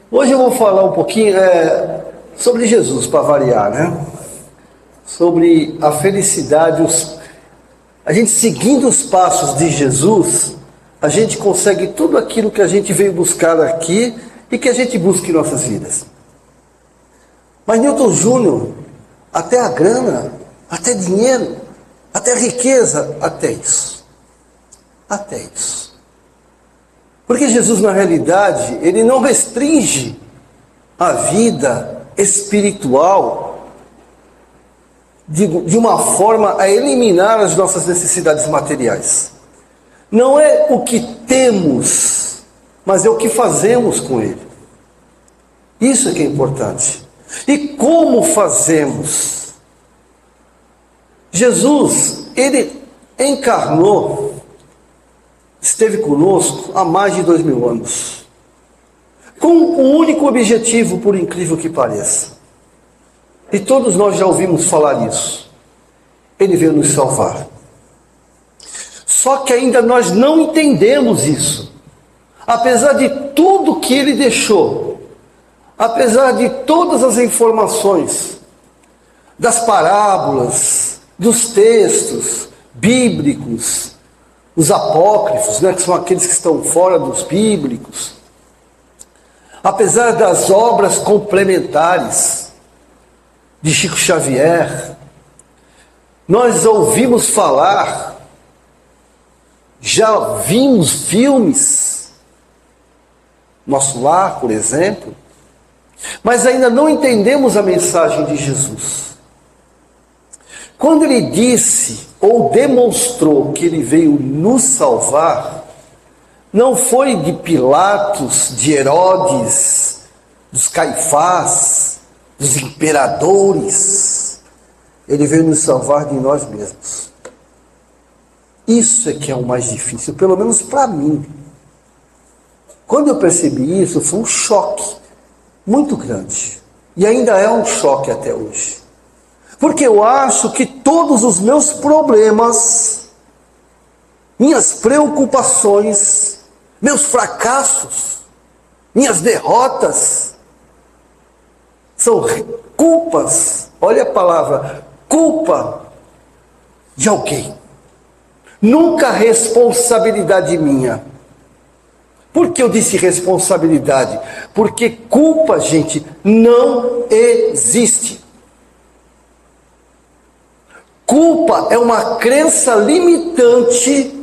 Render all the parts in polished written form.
Hoje eu vou falar um pouquinho sobre Jesus, para variar, né? Sobre a felicidade. A gente seguindo os passos de Jesus, a gente consegue tudo aquilo que a gente veio buscar aqui e que a gente busca em nossas vidas. Mas Newton Júnior, até a grana, até dinheiro, até a riqueza, até isso. Até isso. Porque Jesus, na realidade, ele não restringe a vida espiritual de uma forma a eliminar as nossas necessidades materiais. Não é o que temos, mas é o que fazemos com ele. Isso é que é importante. E como fazemos? Jesus, ele encarnou, esteve conosco há mais de 2000 anos, com um único objetivo, por incrível que pareça. E todos nós já ouvimos falar isso. Ele veio nos salvar. Só que ainda nós não entendemos isso. Apesar de tudo que ele deixou, apesar de todas as informações, das parábolas, dos textos bíblicos, os apócrifos, né, que são aqueles que estão fora dos bíblicos, apesar das obras complementares de Chico Xavier, nós ouvimos falar, já vimos filmes, Nosso Lar, por exemplo, mas ainda não entendemos a mensagem de Jesus. Quando ele disse ou demonstrou que ele veio nos salvar, não foi de Pilatos, de Herodes, dos Caifás, dos imperadores. Ele veio nos salvar de nós mesmos. Isso é que é o mais difícil, pelo menos para mim. Quando eu percebi isso, foi um choque muito grande. E ainda é um choque até hoje. Porque eu acho que todos os meus problemas, minhas preocupações, meus fracassos, minhas derrotas, são culpas, olha a palavra, culpa de alguém. Nunca responsabilidade minha. Por que eu disse responsabilidade? Porque culpa, gente, não existe. Culpa é uma crença limitante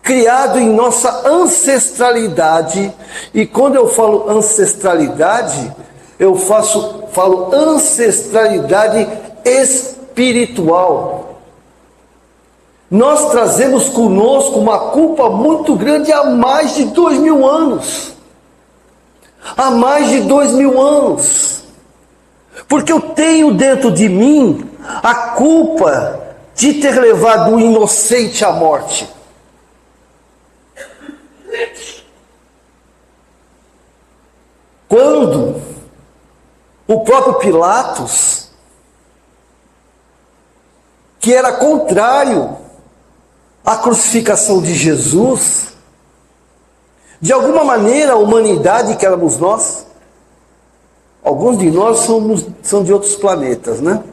criado em nossa ancestralidade. E quando eu falo ancestralidade, eu falo ancestralidade espiritual. Nós trazemos conosco uma culpa muito grande há mais de 2000 anos. Há mais de 2000 anos. Porque eu tenho dentro de mim a culpa de ter levado o inocente à morte. Quando o próprio Pilatos, que era contrário à crucificação de Jesus, de alguma maneira a humanidade que éramos nós, alguns de nós são de outros planetas, né?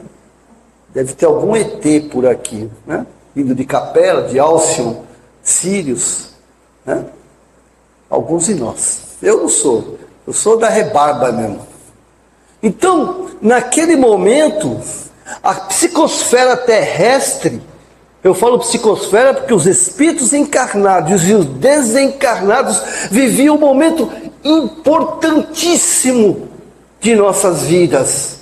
Deve ter algum ET por aqui, né? Vindo de Capela, de Alcion, Sírios, né? Alguns de nós. Eu não sou. Eu sou da rebarba mesmo. Então, naquele momento, a psicosfera terrestre, eu falo psicosfera porque os espíritos encarnados e os desencarnados viviam um momento importantíssimo de nossas vidas.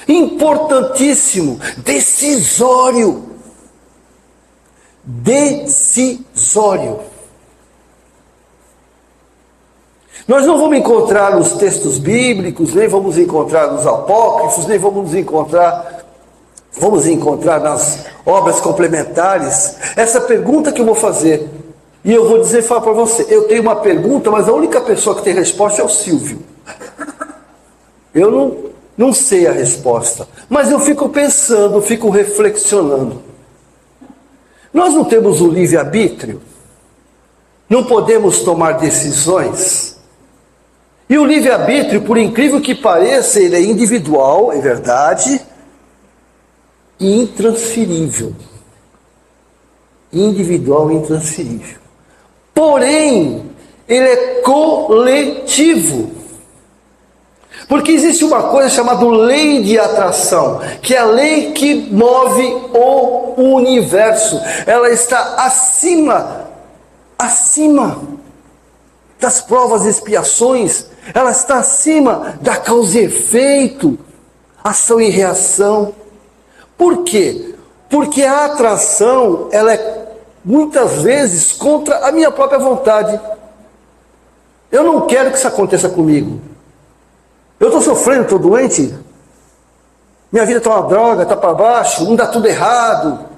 Importantíssimo, decisório. Decisório. Nós não vamos encontrar nos textos bíblicos, nem vamos encontrar nos apócrifos, nem vamos encontrar nas obras complementares essa pergunta que eu vou fazer. E eu vou falar para você, eu tenho uma pergunta, mas a única pessoa que tem resposta é o Silvio. Eu não sei a resposta, mas eu fico pensando, fico reflexionando. Nós não temos o livre-arbítrio? Não podemos tomar decisões? E o livre-arbítrio, por incrível que pareça, ele é individual, é verdade, e intransferível. Individual e intransferível. Porém, ele é coletivo. Porque existe uma coisa chamada lei de atração, que é a lei que move o universo. Ela está acima das provas e expiações, ela está acima da causa e efeito, ação e reação. Por quê? Porque a atração, ela é muitas vezes contra a minha própria vontade. Eu não quero que isso aconteça comigo. Eu estou sofrendo, estou doente. Minha vida está uma droga, está para baixo, não dá tudo errado.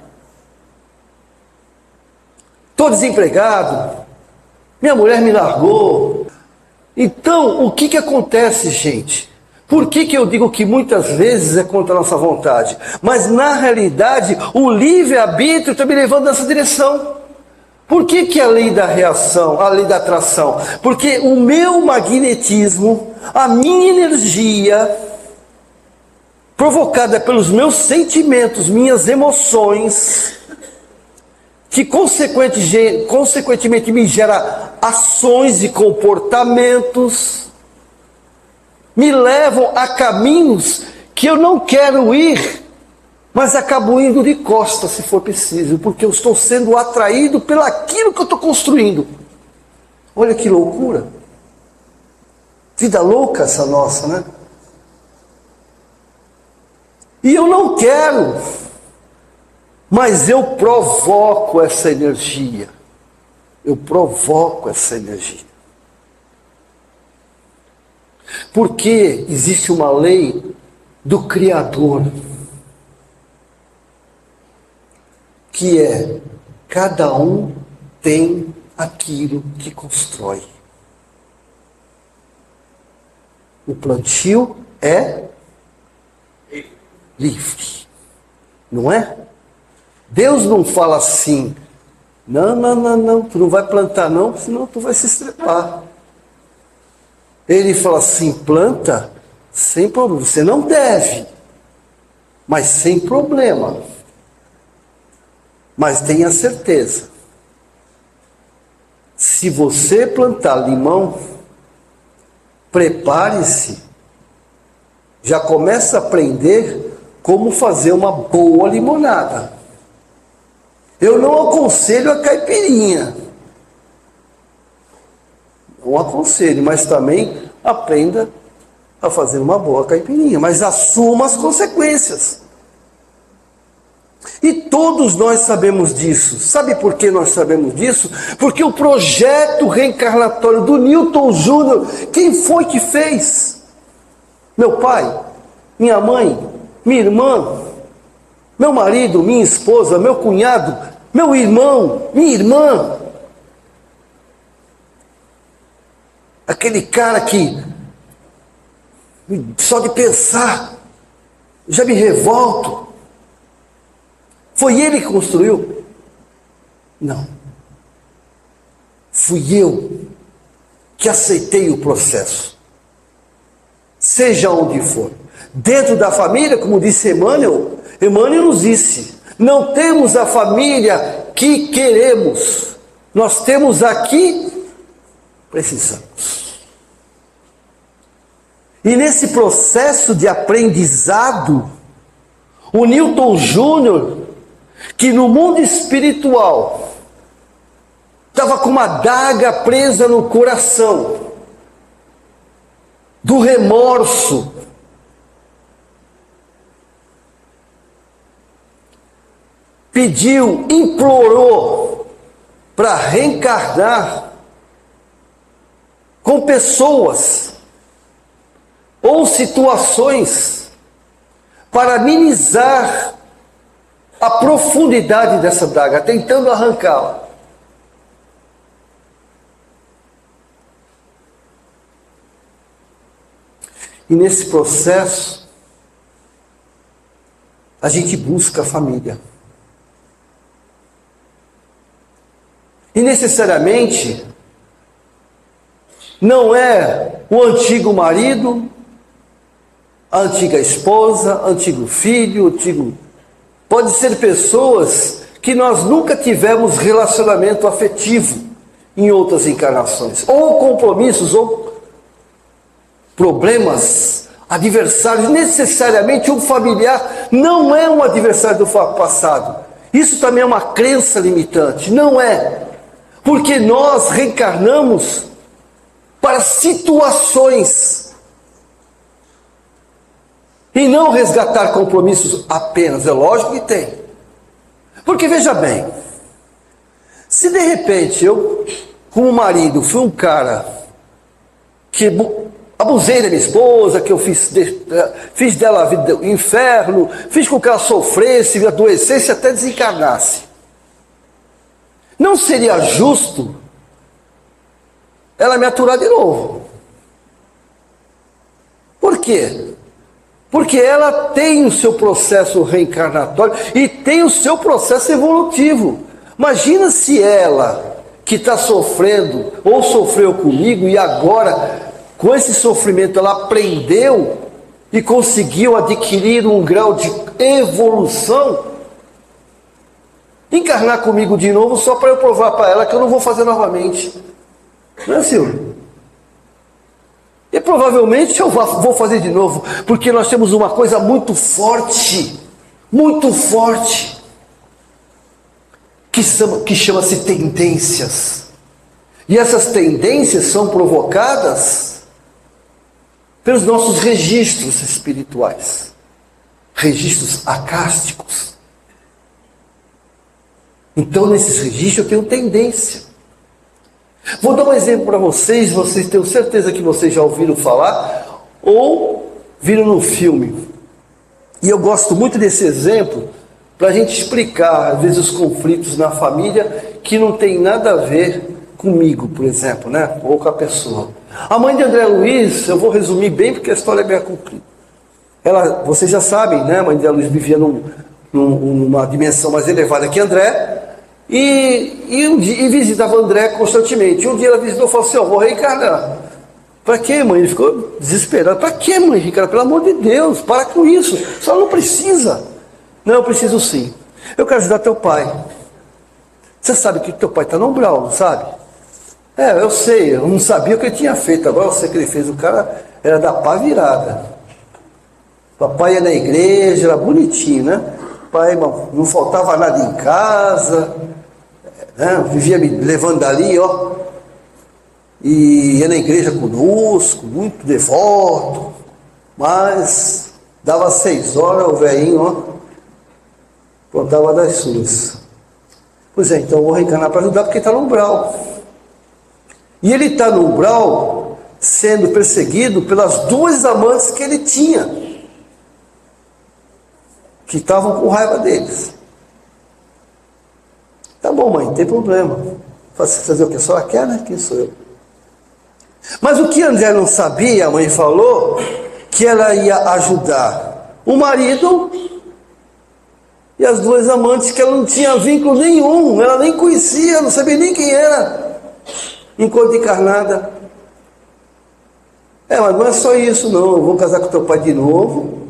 Estou desempregado. Minha mulher me largou. Então, o que acontece, gente? Por que eu digo que muitas vezes é contra a nossa vontade? Mas, na realidade, o livre-arbítrio está me levando nessa direção. Por que a lei da reação, a lei da atração? Porque o meu magnetismo, a minha energia, provocada pelos meus sentimentos, minhas emoções, que consequentemente me gera ações e comportamentos, me levam a caminhos que eu não quero ir, mas acabo indo de costas se for preciso, porque eu estou sendo atraído pelaquilo que eu estou construindo. Olha que loucura. Vida louca essa nossa, né? E eu não quero, mas eu provoco essa energia. Eu provoco essa energia. Porque existe uma lei do Criador, que é: cada um tem aquilo que constrói. O plantio é livre, não é? Deus não fala assim: não, tu não vai plantar não, senão tu vai se estrepar. Ele fala assim: planta sem problema. Você não deve, mas sem problema. Mas tenha certeza, se você plantar limão, prepare-se, já começa a aprender como fazer uma boa limonada. Eu não aconselho a caipirinha, não aconselho, mas também aprenda a fazer uma boa caipirinha, mas assuma as consequências. E todos nós sabemos disso. Sabe por que nós sabemos disso? Porque o projeto reencarnatório do Newton Júnior, quem foi que fez? Meu pai, minha mãe, minha irmã, meu marido, minha esposa, meu cunhado, meu irmão, minha irmã. Aquele cara que, só de pensar, já me revolto. Foi ele que construiu? Não. Fui eu que aceitei o processo. Seja onde for. Dentro da família, como disse Emmanuel nos disse: não temos a família que queremos. Nós temos a que precisamos. E nesse processo de aprendizado, o Newton Júnior, que no mundo espiritual estava com uma adaga presa no coração, do remorso, pediu, implorou para reencarnar com pessoas ou situações para minimizar a profundidade dessa daga, tentando arrancá-la. E nesse processo, a gente busca a família. E necessariamente, não é o antigo marido, a antiga esposa, antigo filho, antigo... Pode ser pessoas que nós nunca tivemos relacionamento afetivo em outras encarnações, ou compromissos, ou problemas, adversários. Necessariamente um familiar não é um adversário do passado. Isso também é uma crença limitante. Não é. Porque nós reencarnamos para situações e não resgatar compromissos apenas. É lógico que tem. Porque veja bem, se de repente eu, como marido, fui um cara que abusei da minha esposa, que eu fiz dela a vida do inferno, fiz com que ela sofresse, adoecesse até desencarnasse, não seria justo ela me aturar de novo? Por quê? Porque ela tem o seu processo reencarnatório e tem o seu processo evolutivo. Imagina se ela, que está sofrendo, ou sofreu comigo, e agora, com esse sofrimento, ela aprendeu e conseguiu adquirir um grau de evolução, encarnar comigo de novo só para eu provar para ela que eu não vou fazer novamente. Não é, Silvio? E provavelmente eu vou fazer de novo, porque nós temos uma coisa muito forte, que chama-se tendências. E essas tendências são provocadas pelos nossos registros espirituais, registros acásticos. Então, nesses registros eu tenho tendência. Vou dar um exemplo para vocês tenho certeza que vocês já ouviram falar ou viram no filme. E eu gosto muito desse exemplo para a gente explicar, às vezes, os conflitos na família que não tem nada a ver comigo, por exemplo, né? Ou com a pessoa. A mãe de André Luiz, eu vou resumir bem porque a história é bem comprida. Vocês já sabem, né? A mãe de André Luiz vivia numa dimensão mais elevada que André. E visitava André constantemente. Um dia ela visitou e falou assim: vou reencarnar. Para quê, mãe? Ele ficou desesperado. Para quê, mãe, reencarnar? Pelo amor de Deus, para com isso. Só não precisa. Não, eu preciso sim. Eu quero ajudar teu pai. Você sabe que teu pai está no umbral, não sabe? Eu sei, eu não sabia o que ele tinha feito. Agora eu sei que ele fez. O cara era da pá virada. Papai ia na igreja, era bonitinho, né? Pai, não faltava nada em casa, né? Vivia me levando dali, e ia na igreja conosco, muito devoto, mas dava 6 horas, o velhinho, contava das suas. Pois é, então eu vou reencarnar para ajudar porque está no umbral. E ele está no umbral sendo perseguido pelas 2 amantes que ele tinha, que estavam com raiva deles. Tá bom, mãe, não tem problema. Fazer o que a senhora quer, né? Quem sou eu? Mas o que André não sabia, a mãe falou, que ela ia ajudar o marido e as 2 amantes que ela não tinha vínculo nenhum, ela nem conhecia, não sabia nem quem era, enquanto encarnada. Mas não é só isso não, eu vou casar com teu pai de novo,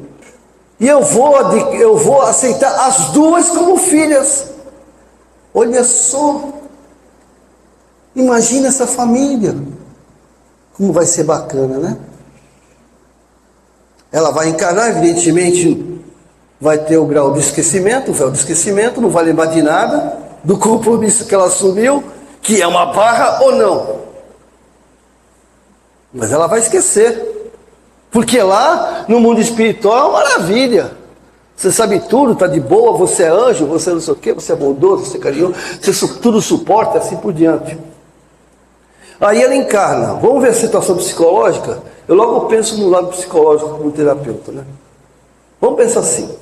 e eu vou aceitar as 2 como filhas. Olha só, imagina essa família, como vai ser bacana, né? Ela vai encarnar, evidentemente, vai ter o grau de esquecimento, o véu de esquecimento, não vai lembrar de nada, do compromisso que ela assumiu, que é uma barra ou não. Mas ela vai esquecer. Porque lá, no mundo espiritual, é uma maravilha. Você sabe tudo, está de boa, você é anjo, você não sei o quê, você é bondoso, você é carinhoso, você tudo suporta, assim por diante. Aí ela encarna. Vamos ver a situação psicológica? Eu logo penso no lado psicológico como terapeuta, né? Vamos pensar assim.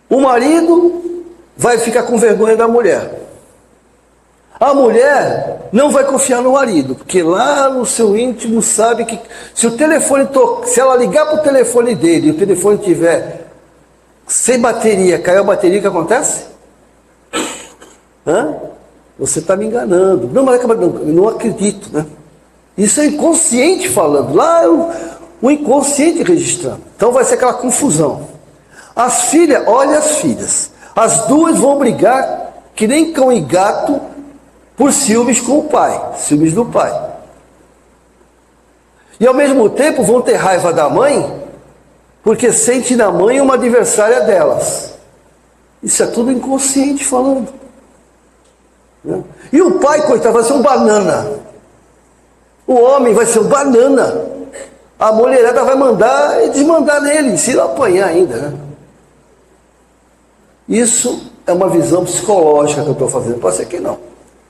O marido vai ficar com vergonha da mulher. A mulher não vai confiar no marido, porque lá no seu íntimo sabe que se o telefone se ela ligar para o telefone dele e o telefone tiver sem bateria, caiu a bateria, o que acontece? Você está me enganando. Não, mas eu não acredito, né? Isso é inconsciente falando. Lá é o inconsciente registrando. Então vai ser aquela confusão. As filhas, olha as filhas. As duas vão brigar que nem cão e gato por ciúmes com o pai. Ciúmes do pai. E ao mesmo tempo vão ter raiva da mãe, porque sente na mãe uma adversária delas. Isso é tudo inconsciente falando. E o pai, coitado, vai ser um banana. O homem vai ser um banana. A mulherada vai mandar e desmandar nele, se não apanhar ainda, né? Isso é uma visão psicológica que eu estou fazendo. Pode ser que não.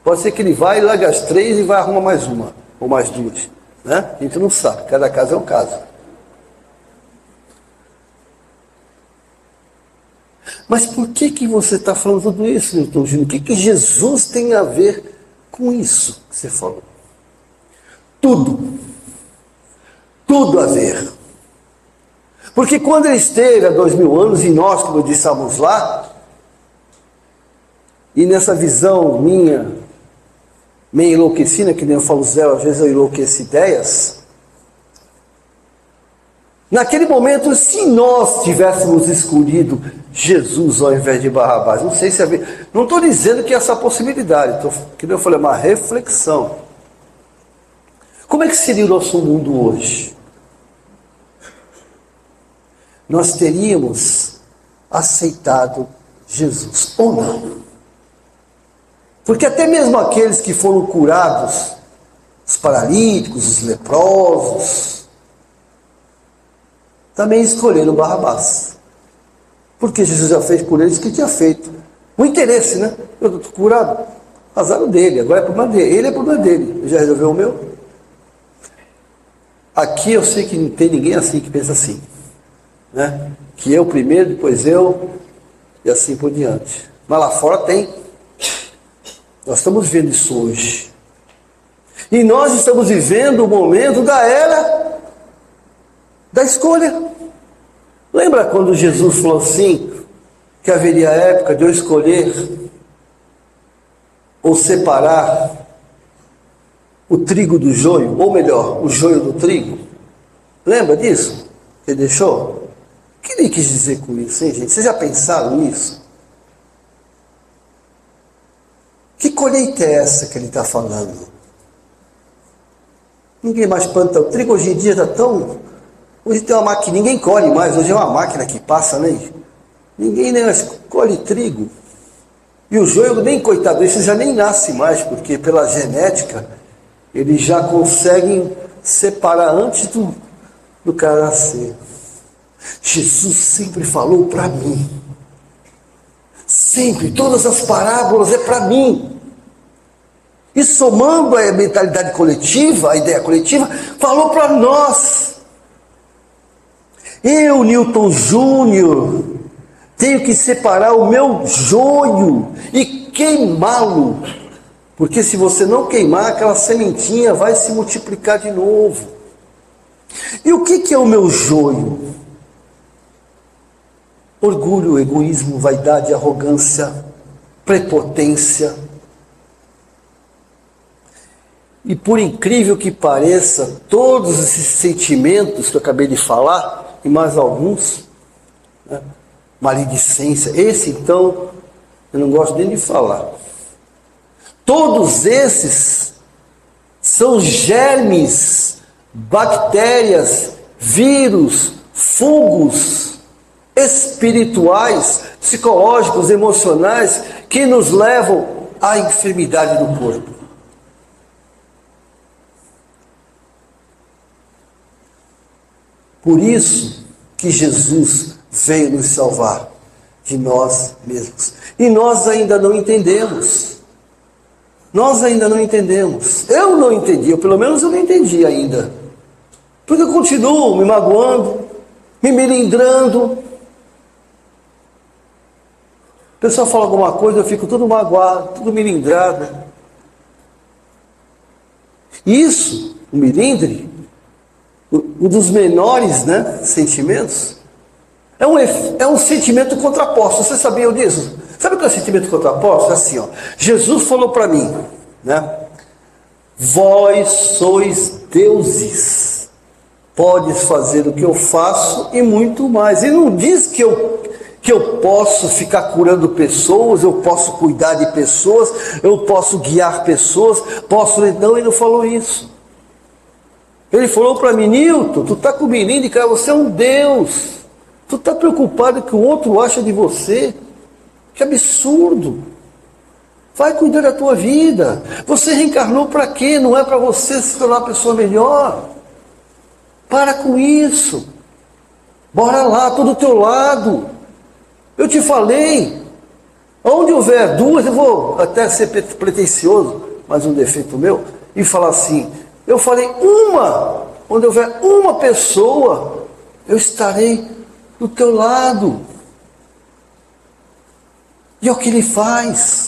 Pode ser que ele vai, larga as 3 e vai arrumar mais uma, ou mais 2. Né? A gente não sabe, cada caso é um caso. Mas por que você está falando tudo isso, Milton Júnior? O que Jesus tem a ver com isso que você falou? Tudo. Tudo a ver. Porque quando ele esteve há 2000 anos, e nós, como eu disse, estávamos lá, e nessa visão minha, meio enlouquecida, que nem eu falo zero, às vezes eu enlouqueço ideias. Naquele momento, se nós tivéssemos escolhido Jesus ao invés de Barrabás, não sei se havia, não estou dizendo que é essa possibilidade, que eu falei, é uma reflexão. Como é que seria o nosso mundo hoje? Nós teríamos aceitado Jesus, ou não? Porque até mesmo aqueles que foram curados, os paralíticos, os leprosos, também escolheram Barrabás. Porque Jesus já fez por eles o que tinha feito. O interesse, né? Eu estou curado. Azar dele, agora é problema dele. Ele é problema dele. Já resolveu o meu? Aqui eu sei que não tem ninguém assim que pensa assim. Né? Que eu primeiro, depois eu, e assim por diante. Mas lá fora tem. Nós estamos vendo isso hoje. E nós estamos vivendo o momento da era da escolha. Lembra quando Jesus falou assim, que haveria época de eu escolher ou separar o trigo do joio, ou melhor, o joio do trigo? Lembra disso? Que ele deixou? O que ele quis dizer com isso, hein, gente? Vocês já pensaram nisso? Que colheita é essa que ele está falando? Ninguém mais planta o trigo. Hoje em dia está tão... Hoje tem uma máquina, ninguém colhe mais, hoje é uma máquina que passa, né? Ninguém nem colhe trigo. E o joio nem, coitado, esse já nem nasce mais, porque pela genética, eles já conseguem separar antes do cara nascer. Jesus sempre falou para mim. Sempre, todas as parábolas é para mim. E somando a mentalidade coletiva, a ideia coletiva, falou para nós. Eu, Newton Júnior, tenho que separar o meu joio e queimá-lo. Porque se você não queimar, aquela sementinha vai se multiplicar de novo. E o que é o meu joio? Orgulho, egoísmo, vaidade, arrogância, prepotência. E por incrível que pareça, todos esses sentimentos que eu acabei de falar, e mais alguns, né? Maledicência, esse então, eu não gosto nem de falar. Todos esses são germes, bactérias, vírus, fungos, espirituais, psicológicos, emocionais, que nos levam à enfermidade do corpo. Por isso que Jesus veio nos salvar de nós mesmos. E nós ainda não entendemos. Nós ainda não entendemos. Eu não entendi, ou pelo menos eu não entendi ainda. Porque eu continuo me magoando, me melindrando. O pessoal fala alguma coisa, eu fico todo magoado, tudo melindrado. Isso, o melindre, um dos menores, né, sentimentos, é um sentimento contraposto. Vocês sabiam disso? Sabe o que é o sentimento contraposto? É assim, ó. Jesus falou para mim, né? Vós sois deuses, podes fazer o que eu faço e muito mais. Ele não diz que eu posso ficar curando pessoas, eu posso cuidar de pessoas, eu posso guiar pessoas, não, ele não falou isso. Ele falou para mim: Newton, tu está com menino de cara, você é um Deus, tu está preocupado que o outro acha de você, que absurdo. Vai cuidar da tua vida. Você reencarnou para quê? Não é para você se tornar uma pessoa melhor. Para com isso. Bora lá, estou do teu lado. Eu te falei. Onde houver duas, eu vou até ser pretencioso, mas um defeito meu, e falar assim: eu falei uma. Onde houver uma pessoa, eu estarei do teu lado. E é o que ele faz.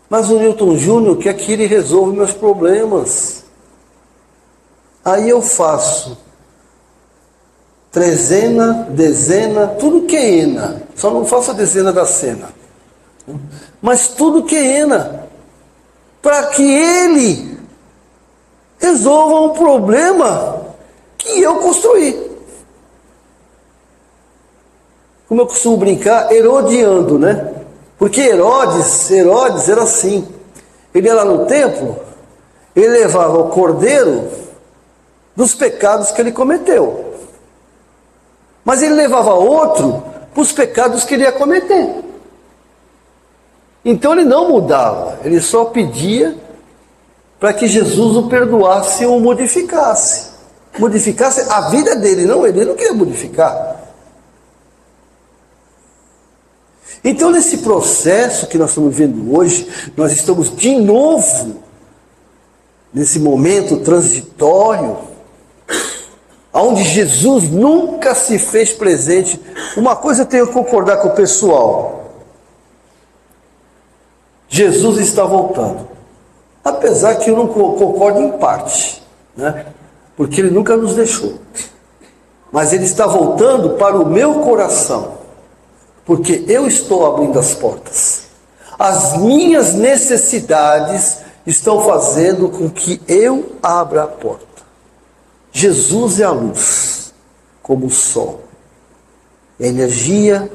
Mas o Newton Júnior quer que ele resolva meus problemas. Aí eu faço trezena, dezena, tudo que é ena. Só não faço a dezena da cena. Mas tudo que é ena. Para que ele resolva um problema que eu construí. Como eu costumo brincar, herodiando, né? Porque Herodes era assim. Ele ia lá no templo, ele levava o cordeiro dos pecados que ele cometeu. Mas ele levava outro para os pecados que ele ia cometer. Então ele não mudava, ele só pedia para que Jesus o perdoasse ou o modificasse. Modificasse a vida dele, não ele não queria modificar. Então, nesse processo que nós estamos vivendo hoje, nós estamos de novo nesse momento transitório, onde Jesus nunca se fez presente. Uma coisa eu tenho que concordar com o pessoal: Jesus está voltando. Apesar que eu não concordo em parte, né? Porque ele nunca nos deixou. Mas ele está voltando para o meu coração. Porque eu estou abrindo as portas. As minhas necessidades estão fazendo com que eu abra a porta. Jesus é a luz, como o sol. É energia,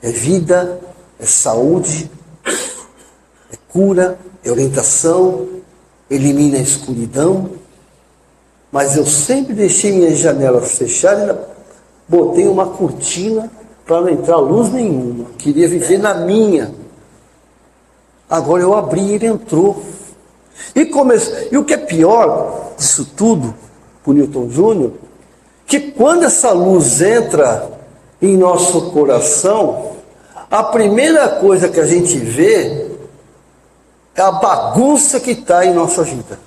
é vida, é saúde, é cura, é orientação, elimina a escuridão. Mas eu sempre deixei minhas janelas fechadas e botei uma cortina para não entrar luz nenhuma. Queria viver na minha. Agora eu abri e ele entrou. E o que é pior disso tudo, para o Newton Júnior, que quando essa luz entra em nosso coração, a primeira coisa que a gente vê é a bagunça que está em nossa vida.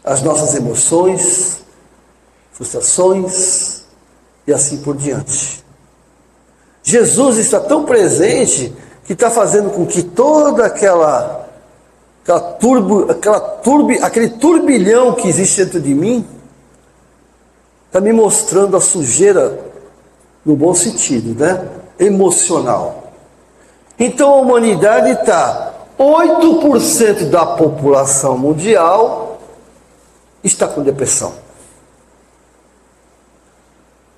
As nossas emoções, frustrações e assim por diante. Jesus está tão presente que está fazendo com que toda aquele turbilhão que existe dentro de mim está me mostrando a sujeira no bom sentido, né? Emocional. Então a humanidade está 8% da população mundial está com depressão.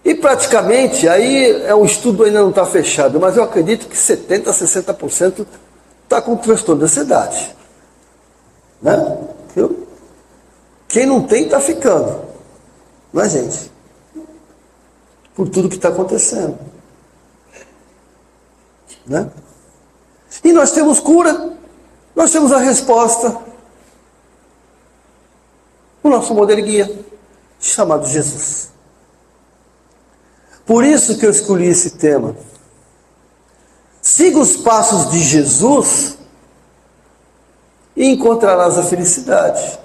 E praticamente, aí o estudo ainda não está fechado, mas eu acredito que 70% a 60% está com transtorno de ansiedade. Né? Quem não tem está ficando. Não é, gente? Por tudo que está acontecendo. Né? E nós temos cura, nós temos a resposta. O nosso modelo guia, chamado Jesus. Por isso que eu escolhi esse tema. Siga os passos de Jesus e encontrarás a felicidade.